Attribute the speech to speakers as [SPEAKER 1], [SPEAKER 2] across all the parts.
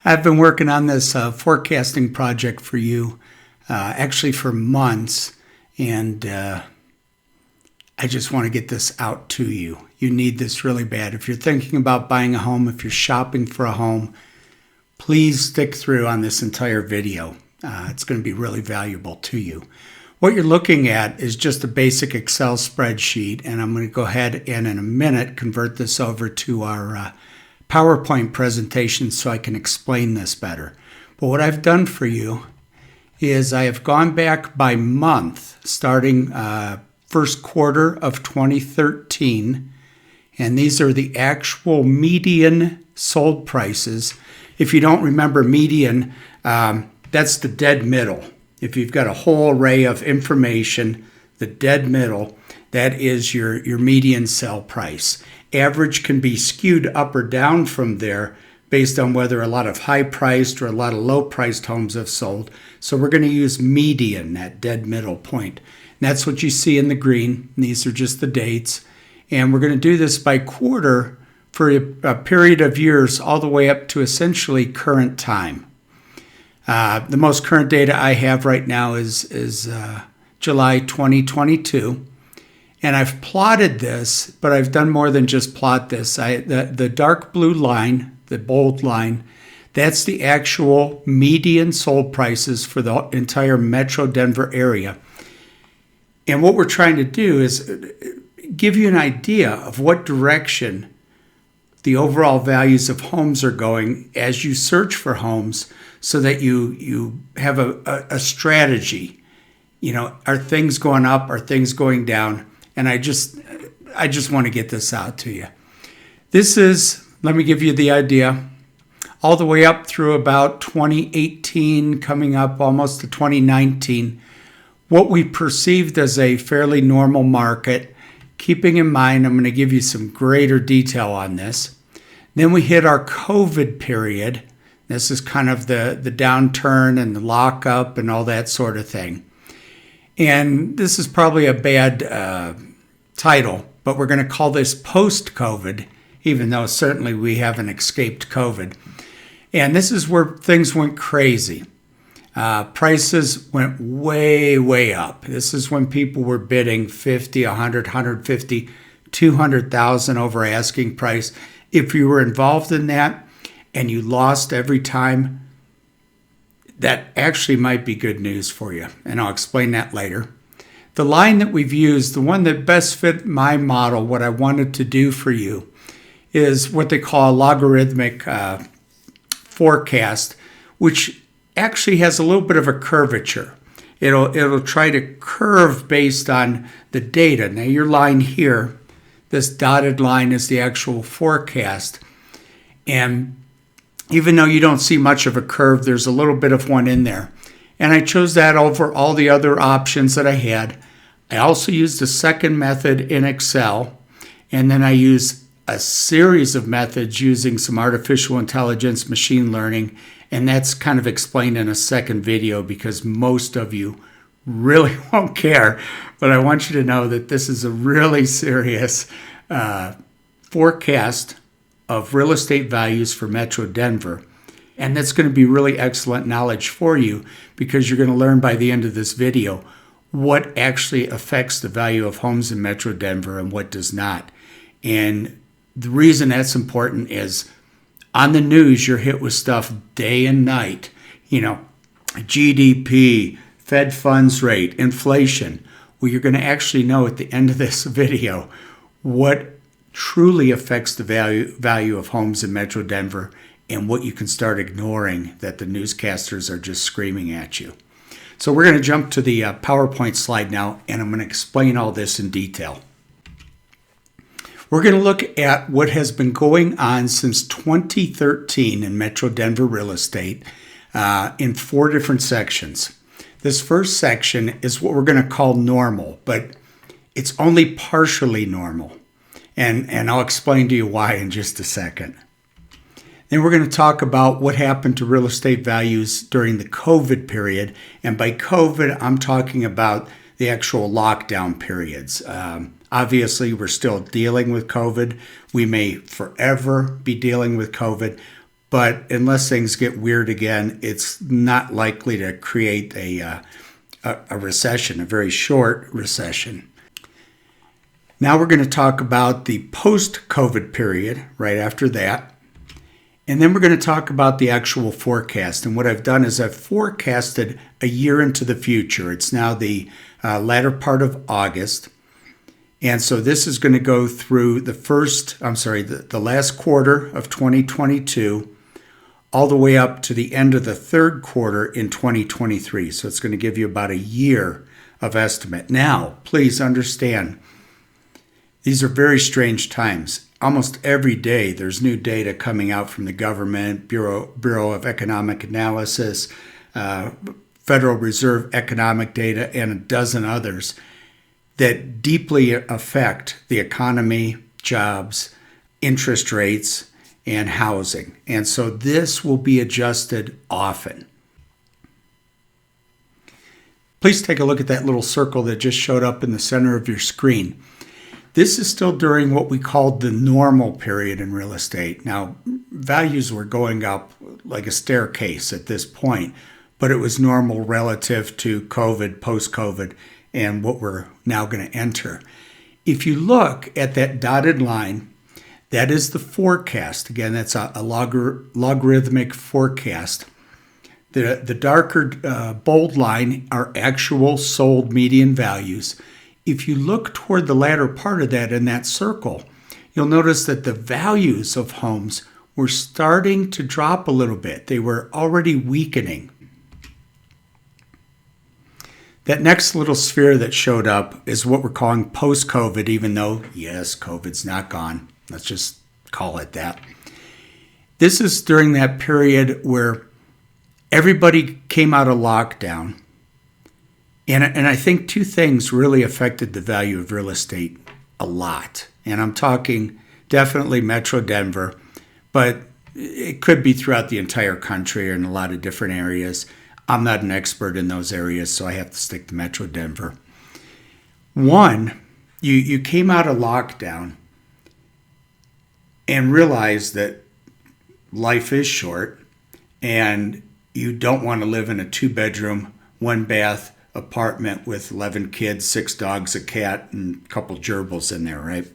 [SPEAKER 1] I've been working on this forecasting project for you, actually for months, and I just want to get this out to you. You need this really bad. If you're thinking about buying a home, if you're shopping for a home, please stick through on this entire video. It's going to be really valuable to you. What you're looking at is just a basic Excel spreadsheet, and I'm going to go ahead and in a minute convert this over to our PowerPoint presentation so I can explain this better. But what I've done for you is I have gone back by month, starting first quarter of 2013, and these are the actual median sold prices. If you don't remember median, that's the dead middle. If you've got a whole array of information, the dead middle, that is your median sell price. Average can be skewed up or down from there based on whether a lot of high-priced or a lot of low-priced homes have sold. So we're going to use median, that dead middle point. And that's what you see in the green. These are just the dates. And we're going to do this by quarter for a period of years all the way up to essentially current time. The most current data I have right now is July 2022. And I've plotted this, but I've done more than just plot this. The dark blue line, the bold line, that's the actual median sold prices for the entire Metro Denver area. And what we're trying to do is give you an idea of what direction the overall values of homes are going as you search for homes, so that you have a strategy. You know, are things going up? Are things going down? And I just want to get this out to you. This is, let me give you the idea, all the way up through about 2018, coming up almost to 2019, what we perceived as a fairly normal market, keeping in mind, I'm going to give you some greater detail on this. Then we hit our COVID period. This is kind of the downturn and the lockup and all that sort of thing. And this is probably a bad title, but we're going to call this post-COVID, even though certainly we haven't escaped COVID. And this is where things went crazy. Prices went way, way up. This is when people were bidding 50, 100, 150, 200,000 over asking price. If you were involved in that, and you lost every time, that actually might be good news for you. And I'll explain that later. The line that we've used, the one that best fit my model, what I wanted to do for you, is what they call a logarithmic forecast, which actually has a little bit of a curvature. It'll try to curve based on the data. Now your line here, this dotted line is the actual forecast. And even though you don't see much of a curve, there's a little bit of one in there. And I chose that over all the other options that I had. I also used a second method in Excel, and then I used a series of methods using some artificial intelligence, machine learning, and that's kind of explained in a second video because most of you really won't care. But I want you to know that this is a really serious forecast of real estate values for Metro Denver. And that's going to be really excellent knowledge for you because you're going to learn by the end of this video what actually affects the value of homes in Metro Denver and what does not. And the reason that's important is on the news, you're hit with stuff day and night. You know, GDP, Fed funds rate, inflation. Well, you're going to actually know at the end of this video what truly affects the value of homes in Metro Denver and what you can start ignoring that the newscasters are just screaming at you. So we're going to jump to the PowerPoint slide now, and I'm going to explain all this in detail. We're going to look at what has been going on since 2013 in Metro Denver real estate in 4 different sections. This first section is what we're going to call normal, but it's only partially normal. And I'll explain to you why in just a second. Then we're going to talk about what happened to real estate values during the COVID period. And by COVID, I'm talking about the actual lockdown periods. Obviously, we're still dealing with COVID. We may forever be dealing with COVID. but unless things get weird again, it's not likely to create a recession, a very short recession. Now we're going to talk about the post-COVID period right after that. And then we're going to talk about the actual forecast. And what I've done is I've forecasted a year into the future. It's now the latter part of August. And so this is going to go through the last quarter of 2022 all the way up to the end of the third quarter in 2023. So it's going to give you about a year of estimate. Now, please understand, these are very strange times. Almost every day there's new data coming out from the government, Bureau of Economic Analysis, Federal Reserve economic data, and a dozen others that deeply affect the economy, jobs, interest rates, and housing. And so this will be adjusted often. Please take a look at that little circle that just showed up in the center of your screen. This is still during what we called the normal period in real estate. Now, values were going up like a staircase at this point, but it was normal relative to COVID, post-COVID, and what we're now going to enter. If you look at that dotted line, that is the forecast. Again, that's a logarithmic forecast. The darker bold line are actual sold median values. If you look toward the latter part of that in that circle, you'll notice that the values of homes were starting to drop a little bit. They were already weakening. That next little sphere that showed up is what we're calling post-COVID, even though, yes, COVID's not gone. Let's just call it that. This is during that period where everybody came out of lockdown. And I think two things really affected the value of real estate a lot. And I'm talking definitely Metro Denver, but it could be throughout the entire country or in a lot of different areas. I'm not an expert in those areas, so I have to stick to Metro Denver. One, you came out of lockdown and realized that life is short and you don't want to live in a 2-bedroom, 1-bath apartment with 11 kids, 6 dogs, a cat, and a couple gerbils in there, right?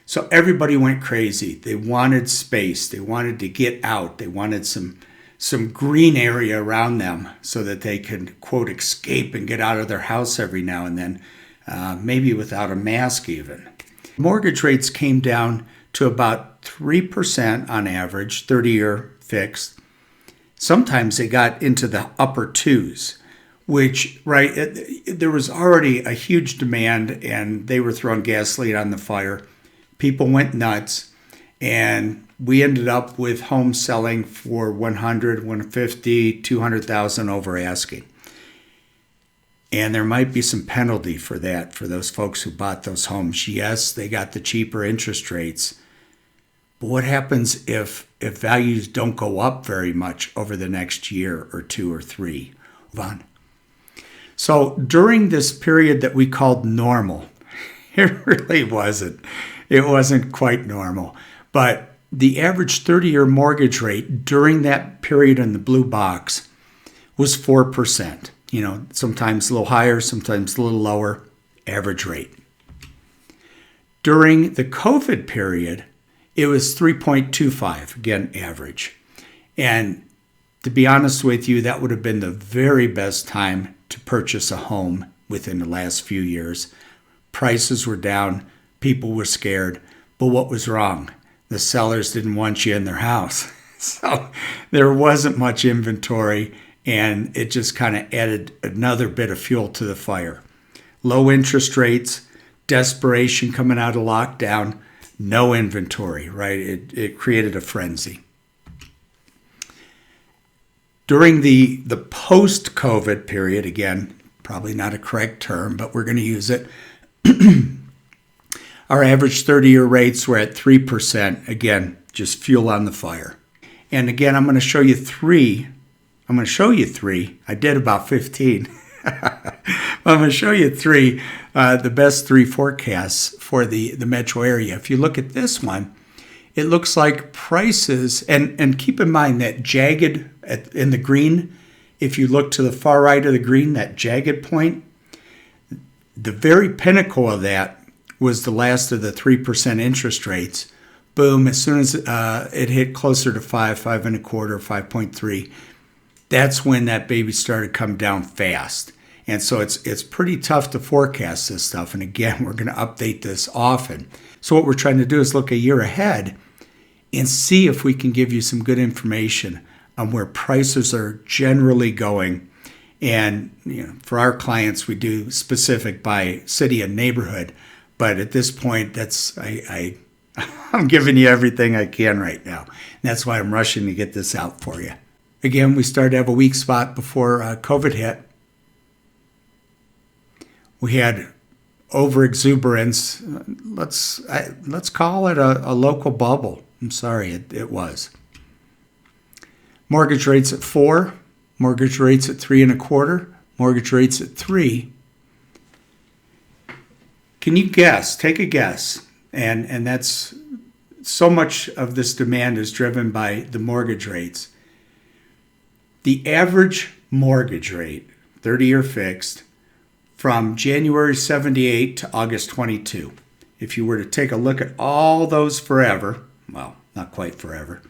[SPEAKER 1] So everybody went crazy. They wanted space. They wanted to get out. They wanted some green area around them so that they could, quote, escape and get out of their house every now and then, maybe without a mask even. Mortgage rates came down to about 3% on average, 30-year fixed. Sometimes they got into the upper 2s, which, right, there was already a huge demand and they were throwing gasoline on the fire. People went nuts and we ended up with homes selling for 100, 150, 200,000 over asking. And there might be some penalty for that for those folks who bought those homes. Yes, they got the cheaper interest rates. But what happens if values don't go up very much over the next year or 2 or 3? So during this period that we called normal, it really wasn't. It wasn't quite normal. But the average 30-year mortgage rate during that period in the blue box was 4%. You know, sometimes a little higher, sometimes a little lower, average rate. During the COVID period, it was 3.25, again, average. And to be honest with you, that would have been the very best time to purchase a home within the last few years. Prices were down, people were scared, but what was wrong? The sellers didn't want you in their house. So there wasn't much inventory, and it just kind of added another bit of fuel to the fire. Low interest rates, desperation coming out of lockdown, no inventory, right? It created a frenzy. During the post-COVID period, again, probably not a correct term, but we're going to use it. Our average 30-year rates were at 3%. Again, just fuel on the fire. And again, I'm going to show you three. I did about 15. I'm going to show you three, the best 3 forecasts for the metro area. If you look at this one, it looks like prices, and keep in mind that jagged in the green, if you look to the far right of the green, that jagged point, the very pinnacle of that was the last of the 3% interest rates. Boom, as soon as it hit closer to 5.25, 5.3, that's when that baby started to come down fast. And so it's pretty tough to forecast this stuff. And again, we're going to update this often. So what we're trying to do is look a year ahead and see if we can give you some good information on where prices are generally going. And for our clients, we do specific by city and neighborhood. But at this point, I'm giving you everything I can right now. And that's why I'm rushing to get this out for you. Again, we started to have a weak spot before COVID hit. We had overexuberance. Let's call it a local bubble. I'm sorry, it was. Mortgage rates at 4, mortgage rates at 3.25, mortgage rates at 3. Can you guess? Take a guess. And that's so much of this demand is driven by the mortgage rates. The average mortgage rate, 30-year fixed, from January 78 to August 22. If you were to take a look at all those forever, well, not quite forever,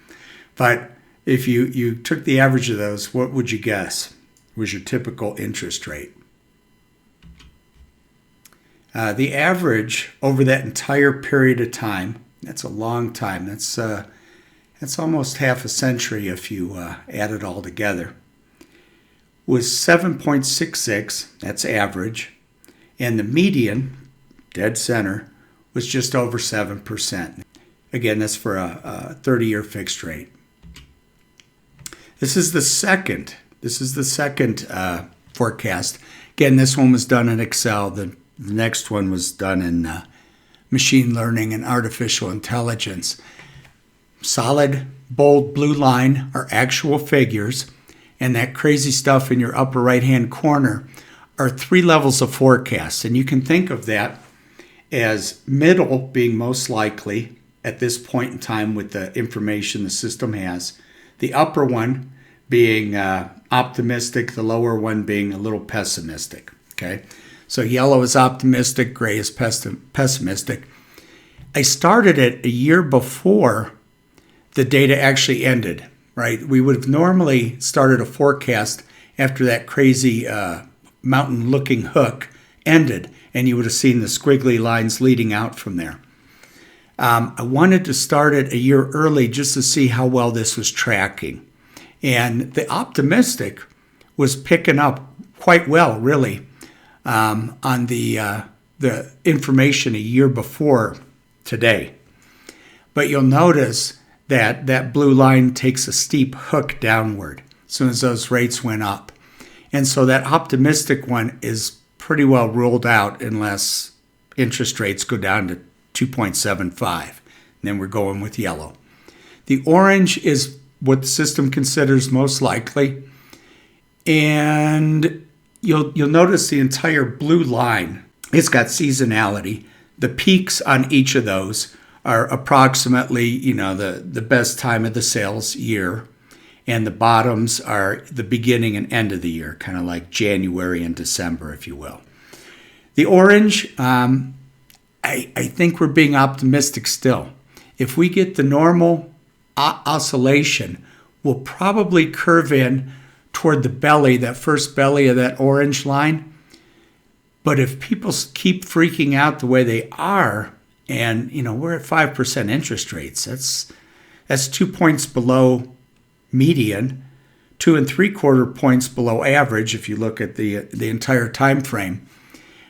[SPEAKER 1] but if you took the average of those, what would you guess was your typical interest rate? The average over that entire period of time, that's a long time. That's almost half a century if you add it all together, was 7.66, that's average, and the median, dead center, was just over 7%. Again, that's for a 30-year fixed rate. This is the second forecast. Again, this one was done in Excel. The next one was done in machine learning and artificial intelligence. Solid, bold blue line are actual figures, and that crazy stuff in your upper right-hand corner are 3 levels of forecast. And you can think of that as middle being most likely at this point in time with the information the system has, the upper one being optimistic, the lower one being a little pessimistic. Okay, so yellow is optimistic, gray is pessimistic. I started it a year before the data actually ended, right? We would have normally started a forecast after that crazy mountain-looking hook ended, and you would have seen the squiggly lines leading out from there. I wanted to start it a year early just to see how well this was tracking. And the optimistic was picking up quite well, really, on the information a year before today. But you'll notice that that blue line takes a steep hook downward as soon as those rates went up. And so that optimistic one is pretty well ruled out unless interest rates go down to 2.75. And then we're going with yellow. The orange is what the system considers most likely. And you'll notice the entire blue line, it's got seasonality. The peaks on each of those are approximately, the best time of the sales year. And the bottoms are the beginning and end of the year, kind of like January and December, if you will. The orange, I think we're being optimistic still. If we get the normal oscillation, we'll probably curve in toward the belly, that first belly of that orange line. But if people keep freaking out the way they are, and we're at 5% interest rates, that's 2 points below median, 2 3/4 points below average if you look at the entire time frame.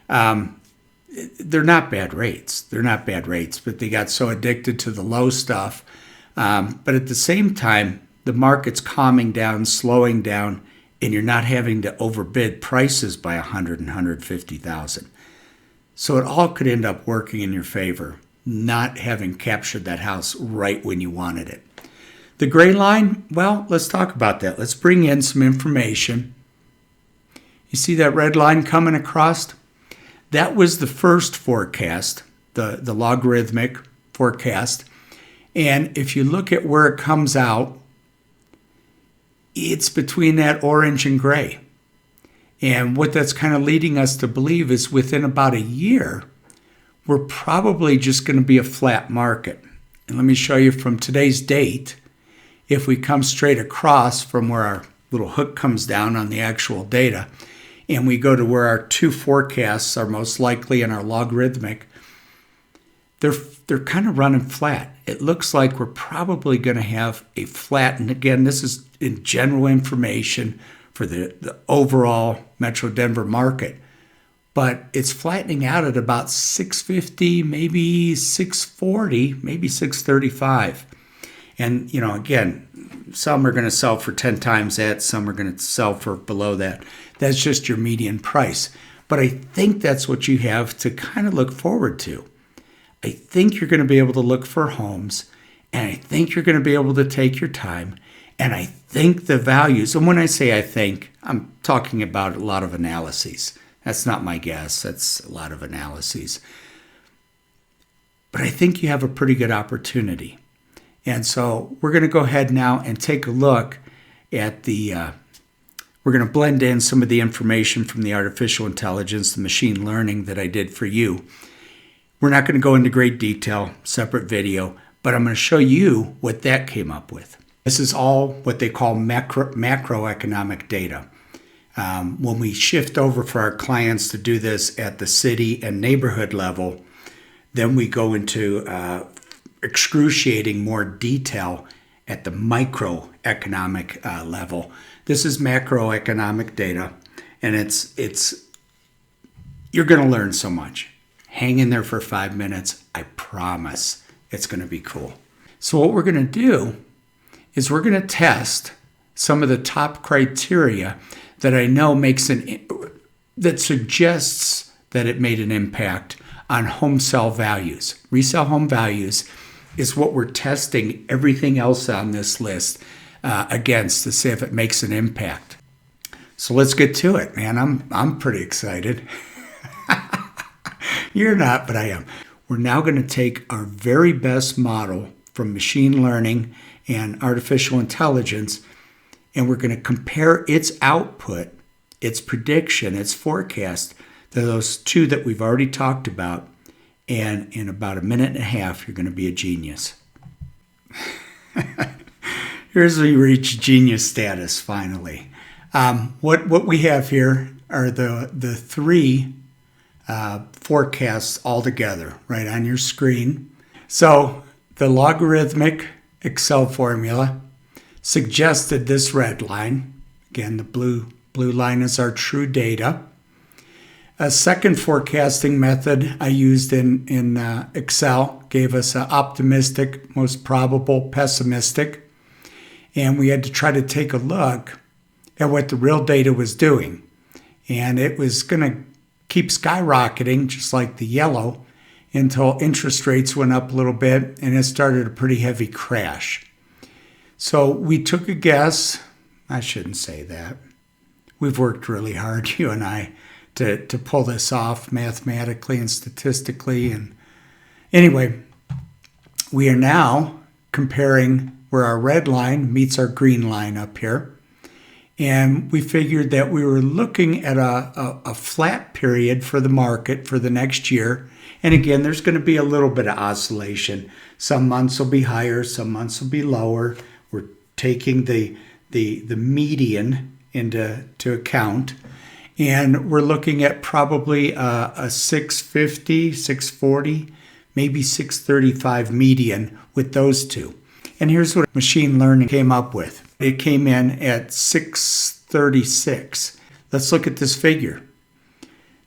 [SPEAKER 1] They're not bad rates. But they got so addicted to the low stuff. But at the same time, the market's calming down, slowing down, and you're not having to overbid prices by 100 and 150,000. So it all could end up working in your favor, not having captured that house right when you wanted it. The gray line, well, let's talk about that. Let's bring in some information. You see that red line coming across? That was the first forecast, the logarithmic forecast. And if you look at where it comes out, it's between that orange and gray. And what that's kind of leading us to believe is within about a year, we're probably just going to be a flat market. And let me show you from today's date, if we come straight across from where our little hook comes down on the actual data, and we go to where our two forecasts are most likely in our logarithmic, they're kind of running flat. It looks like we're probably going to have a flat, and again, this is in general information for the overall Metro Denver market, but it's flattening out at about 650, maybe 640, maybe 635. And, again, some are going to sell for 10 times that, some are going to sell for below that. That's just your median price. But I think that's what you have to kind of look forward to. I think you're going to be able to look for homes, and I think you're going to be able to take your time, and I think the values, and when I say I think, I'm talking about a lot of analyses. That's not my guess. That's a lot of analyses. But I think you have a pretty good opportunity. And so we're going to go ahead now and take a look at we're going to blend in some of the information from the artificial intelligence, the machine learning that I did for you. We're not going to go into great detail, separate video, but I'm going to show you what that came up with. This is all what they call macroeconomic data. When we shift over for our clients to do this at the city and neighborhood level, then we go into excruciating more detail at the microeconomic level. This is macroeconomic data, and it's you're going to learn so much. Hang in there for 5 minutes. I promise it's going to be cool. So what we're going to do is we're going to test some of the top criteria that I know that suggests that it made an impact on home sale values. Resale home values is what we're testing everything else on this list against to see if it makes an impact. So let's get to it, man. I'm pretty excited. You're not, but I am. We're now going to take our very best model from machine learning and artificial intelligence, and we're going to compare its output, its prediction, its forecast to those two that we've already talked about. And in about a minute and a half, you're going to be a genius. Here's where you reach genius status, finally. What we have here are the three forecasts all together right on your screen. So the logarithmic Excel formula suggested this red line. Again, the blue line is our true data. A second forecasting method I used in Excel gave us an optimistic, most probable, pessimistic. And we had to try to take a look at what the real data was doing. And it was going to keep skyrocketing, just like the yellow, until interest rates went up a little bit and it started a pretty heavy crash. So we took a guess. I shouldn't say that. We've worked really hard, you and I, to pull this off mathematically and statistically. And anyway, we are now comparing where our red line meets our green line up here. And we figured that we were looking at a flat period for the market for the next year. And again, there's going to be a little bit of oscillation. Some months will be higher, some months will be lower. We're taking the median into account. And we're looking at probably a 650, 640, maybe 635 median with those two. And here's what machine learning came up with. It came in at 636. Let's look at this figure.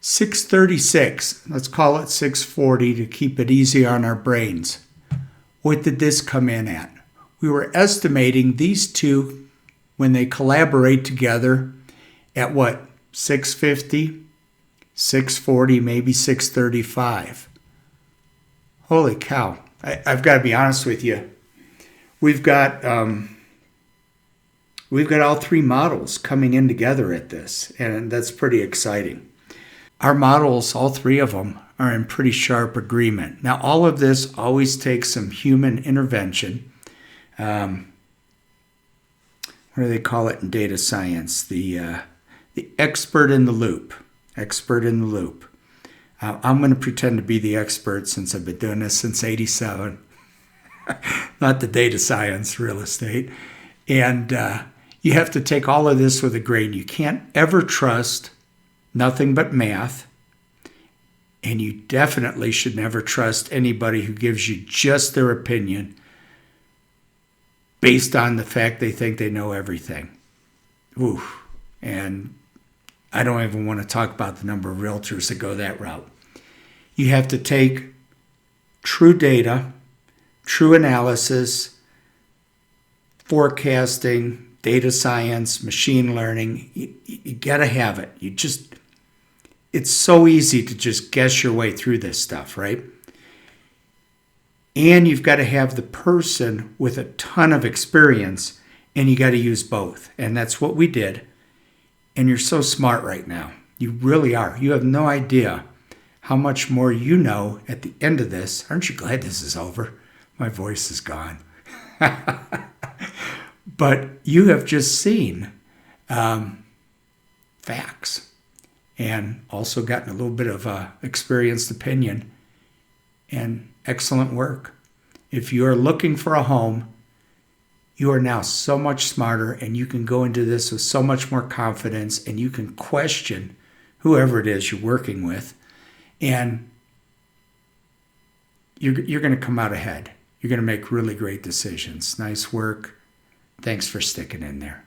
[SPEAKER 1] 636, let's call it 640 to keep it easy on our brains. What did this come in at? We were estimating these two, when they collaborate together, at what? 650, 640, maybe 635. Holy cow. I've got to be honest with you. We've got all three models coming in together at this, and that's pretty exciting. Our models, all three of them, are in pretty sharp agreement. Now, all of this always takes some human intervention. What do they call it in data science? The expert in the loop. Expert in the loop. I'm going to pretend to be the expert since I've been doing this since '87. Not the data science, real estate. And you have to take all of this with a grain. You can't ever trust nothing but math. And you definitely should never trust anybody who gives you just their opinion based on the fact they think they know everything. Ooh. And I don't even want to talk about the number of realtors that go that route. You have to take true data, true analysis, forecasting, data science, machine learning. You got to have it. It's so easy to just guess your way through this stuff, right? And you've got to have the person with a ton of experience, and you got to use both. And that's what we did. And you're so smart right now. You really are. You have no idea how much more you know at the end of this. Aren't you glad this is over? My voice is gone. But you have just seen facts and also gotten a little bit of experienced opinion and excellent work. If you are looking for a home, you are now so much smarter, and you can go into this with so much more confidence, and you can question whoever it is you're working with, and you're going to come out ahead. You're going to make really great decisions. Nice work. Thanks for sticking in there.